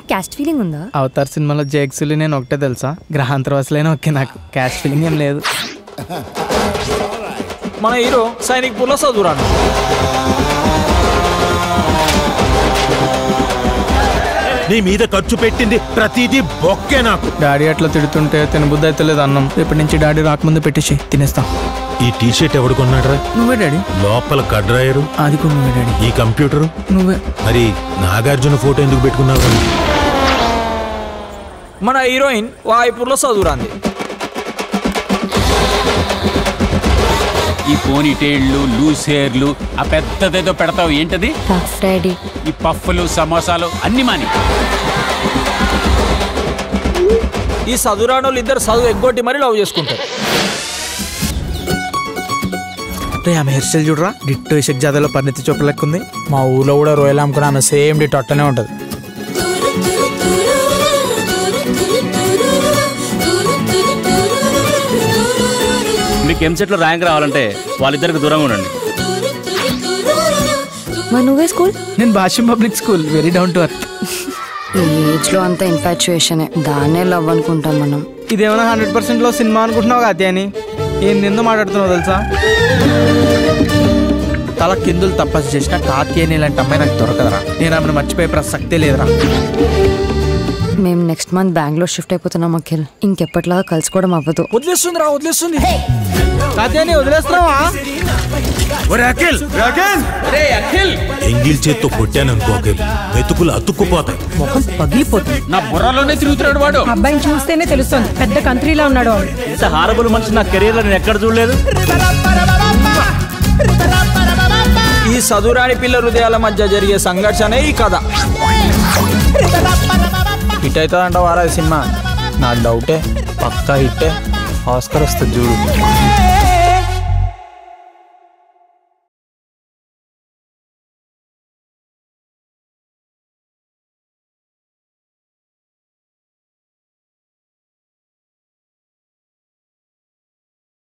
నీకు caste feeling ఉందా? Avatar సినిమాలో జేక్సులు నేను ఒకటే తెలుసా, గ్రహాంతరవాసులైనా ఓకే, నాకు క్యాస్ట్ ఫీలింగ్ ఏం లేదు. మన హీరో సైనిక్ పూర్లో చదువురాను. నీ మీద ఖర్చు పెట్టింది ప్రతిదీ బొక్కే. నాకు డాడీ అట్లా తిడుతుంటే తినబుద్ధి అయితే లేదు అన్నం. రేపటి నుంచి డాడీ రాకముందు పెట్టేసి తినేస్తా. ఈ టీషర్ట్ ఎవడు కొన్నాడ్రా? నువ్వే డాడీ. లోపల కడ్రాయరు అది కూడా నువ్వే డాడీ. ఈ కంప్యూటర్ నువ్వే. మరి నాగార్జున ఫోటో ఎందుకు పెట్టుకున్నావు? మన హీరోయిన్ వాయిపూర్లో చదువురాంది. ఈ పోనీ టైళ్ళు, లూస్ హెయిర్లు, ఆ పెద్దదేదో పెడతావు ఏంటది? ఈ పఫ్ఫులు, సమోసాలు అన్ని మాని. ఈ చదువురానోళ్ళు ఇద్దరు చదువు ఎగ్గొట్టి మరీ లవ్ చేసుకుంటారు. ఆమె హెయిర్ స్టైల్ చూడరా, డిట్టో ఇషక్ జాదాలో పరిణితి చోప లెక్క ఉంది. మా ఊళ్ళో కూడా రోయల్ అమ్ముకుని ఆమె సేమ్ డిట్ అట్టనే ఉంటుంది. మీకు ఎంసెట్లో ర్యాంక్ రావాలంటే వాళ్ళిద్దరికి దూరంగా ఉండండి. నువ్వే స్కూల్? నేను Bhashyam public school, very down to earth. ఈ ఏజ్ లో అంతా ఇన్ఫాచ్యుయేషన్, దాన్నే లవ్ అనుకుంటాం మనం. ఇదేమన్నా 100% లో సినిమా అనుకుంటున్నావు కాదు అని ఏం నిందో మాట్లాడుతున్నావు తెలుసా? తల కిందులు తపస్సు చేసిన కాత్యాయని ఇలాంటి అమ్మాయి నాకు దొరకదరా. నేను ఆమెను మర్చిపోయే ప్రసక్తే లేదురా. మేము నెక్స్ట్ మంత్ బెంగళూరు షిఫ్ట్ అయిపోతున్నాం అఖిల్. ఇంకెప్పటిలాగా కలుసుకోవడం అవ్వదు. వదిలేస్తుందిరా, వదిలేస్తుంది. కాత్యాయని వదిలేస్తున్నావా? ఎంగిల్ చేత్తో కొట్టాననుకో అఖిల్, వెతుకులు అతుక్కుపోతాయి, ముఖం పగిలిపోతుంది. నా బుర్రలోనే తిరుగుతున్నాడు వాడు. అబ్బాయిని చూస్తేనే తెలుస్తుంది పెద్ద కంట్రీలో ఉన్నాడు. ఇంత హారబుల్ మనిషి నా కెరీర్ లో నేను ఎక్కడ చూడలేదు. ఈ చదువురాని పిల్ల హృదయాల మధ్య జరిగే సంఘర్షణే ఈ కథ. హిట్ అవుతుందంట వారా సినిమా? నా డౌటే, పక్కా హిట్టే. ఆస్కర్ వస్తుంది చూడు.